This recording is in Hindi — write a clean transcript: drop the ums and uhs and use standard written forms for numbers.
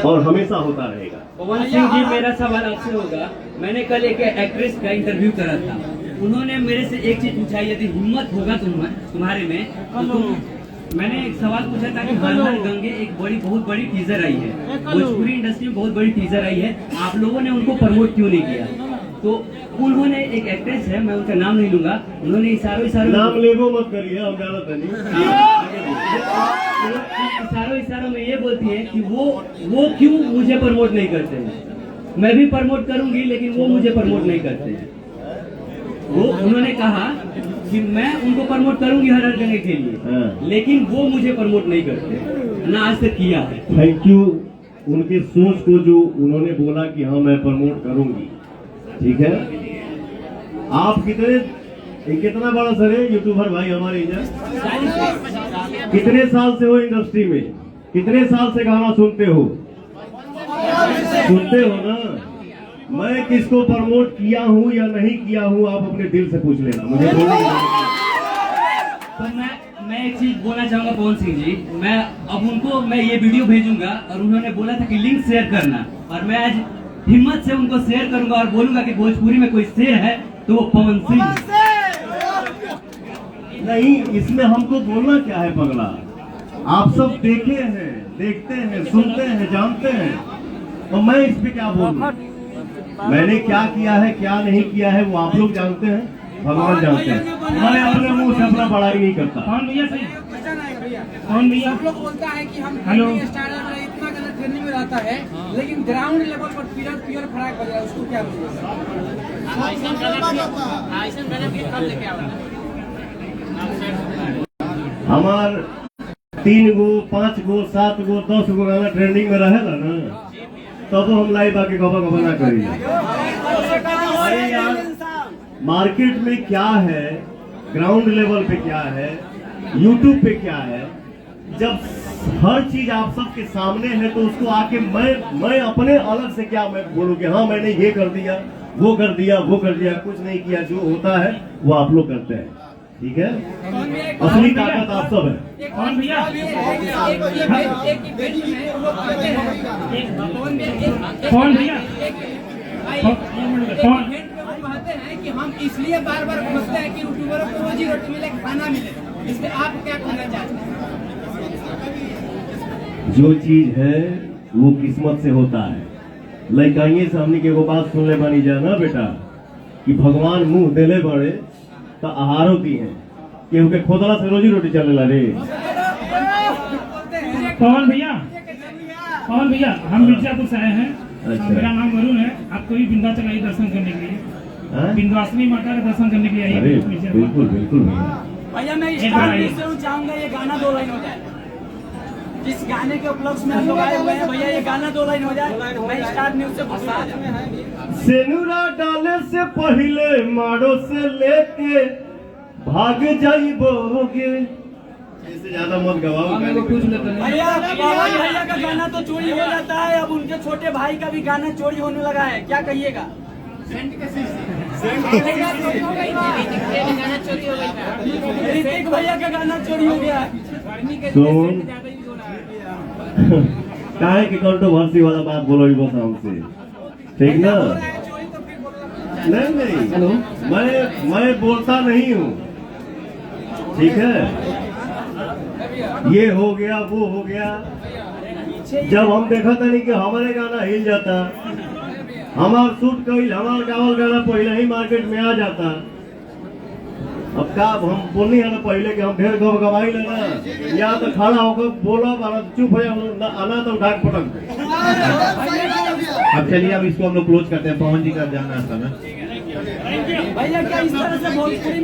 और हमेशा होता रहेगा। पवन सिंह जी, मेरा सवाल आपसे होगा। मैंने कल एक एक्ट्रेस का इंटरव्यू करा था, उन्होंने मेरे से एक चीज पूछा, यदि हिम्मत होगा तुम्हारे में तो मैंने एक सवाल पूछा था कि हर हर गंगे एक बहुत बड़ी टीजर आई है, भोजपुरी इंडस्ट्री में बहुत बड़ी टीजर आई है, आप लोगों ने उनको प्रमोट क्यों नहीं किया? तो उन्होंने, एक एक्ट्रेस है, मैं उनका नाम नहीं लूंगा, उन्होंने इशारों नाम लेगो मत करिए, हम ज्यादा नहीं। इशारों में ये बोलती है कि वो क्यों मुझे प्रमोट नहीं करते हैं, मैं भी प्रमोट करूंगी लेकिन वो मुझे प्रमोट नहीं करते हैं। वो उन्होंने कहा कि मैं उनको प्रमोट करूंगी हर हर जगह के लिए, लेकिन वो मुझे प्रमोट नहीं करते, ना आज तक किया है। थैंक यू उनके सोच को जो उन्होंने बोला कि हाँ मैं प्रमोट करूंगी, ठीक है। आप कितना बड़ा सर है यूट्यूबर भाई हमारे इधर, कितने साल से हो इंडस्ट्री में, कितने साल से गाना सुनते हो ना? मैं किसको प्रमोट किया हूँ या नहीं किया हूँ आप अपने दिल से पूछ लेना, मुझे बोलने तो मैं एक चीज बोलना चाहूंगा पवन सिंह जी, मैं ये वीडियो भेजूंगा और उन्होंने बोला था कि लिंक शेयर करना, और मैं आज हिम्मत से उनको शेयर करूंगा और बोलूंगा कि भोजपुरी में कोई शेर है तो वो पवन सिंह नहीं। इसमें हमको बोलना क्या है पगला, आप सब देखे हैं, देखते हैं, सुनते हैं, जानते हैं, और मैं इस पे क्या बोलूं? मैंने क्या किया है क्या नहीं किया है वो आप लोग जानते हैं, भगवान जानते हैं। मैं अपने मुंह से अपना बड़ाई नहीं करता। कौन भैया सही? कौन भैया? सब लोग बोलता है कि हम स्टार इतना गलत ट्रेनिंग में रहता है, लेकिन ग्राउंड लेवल पर प्योर फराक हो जाए, उसको क्या हमार 3 गो 5 गो 7 गो 10 गो गाना ट्रेंडिंग में रहेगा ना, तब तो हम लाइव आके गबा ना करेंगे। अरे यार, मार्केट में क्या है, ग्राउंड लेवल पे क्या है, यूट्यूब पे क्या है, जब हर चीज आप सबके सामने है तो उसको आके मैं अपने अलग से क्या मैं बोलूं कि हाँ मैंने ये कर दिया, वो कर दिया, कुछ नहीं किया। जो होता है वो आप लोग करते हैं, ठीक है। असली ताकत आप सब है। कौन भैया? कौन भैया? कहते हैं कि हम इसलिए बार बार पूछते हैं कि यूट्यूबरों को रोजी रोटी मिले, खाना मिले, इसमें आप क्या कहना चाहते हैं? जो चीज है वो किस्मत से होता है। लड़काइए सामने के वो बात सुन ले बनी जाना बेटा कि भगवान मुंह देले बड़े तो आहारो दी है, क्योंकि खोदड़ा से रोजी रोटी चले ला रे। कौन भैया? कौन भैया? हम मिर्जापुर से आए हैं। अच्छा। मेरा नाम वरुण है। आपको भी विंध्याचल आइए दर्शन करने के लिए, विंध्यवासिनी माता का दर्शन करने के लिए आइए। बिल्कुल बिल्कुल भैया मैं स्टार न्यूज़ से चाहूंगा ये गाना 2 लाइन हो जाए, जिस गाने के उपलक्ष्य में हम लोग आए हुए हैं, भैया ये गाना 2 लाइन हो जाए, मैं स्टार न्यूज़ से गुस्सा आ जाऊं। सेनुरा डाले से पहले मारो से लेके भाग जाइबोगे, इससे ज्यादा मत गवाओ। भैया का गाना तो चोरी हो जाता है, अब उनके छोटे भाई का भी गाना चोरी होने लगा है, क्या कहिएगा? ऋतिक भैया का गाना चोरी हो गया। काहे की कंट्रोवर्सी वाला बात बोलो ही बस हमसे, ठीक ना? नहीं मैं बोलता नहीं हूँ, ठीक है। ये हो गया वो हो गया, जब हम देखा था नहीं कि हमारे गाना हिल जाता, हमार शूट कईल, हमार गावल गाना पहले ही मार्केट में आ जाता। अब का हम बोलनी है ना पहले कि हम ढेर गवाई लेना, या तो खड़ा होकर बोला चुप है आना तो ढाक पटक। अब चलिए अब इसको हम लोग क्लोज करते हैं। पवन जी का जाना था ना भैया क्या इस तरह से भोजपुरी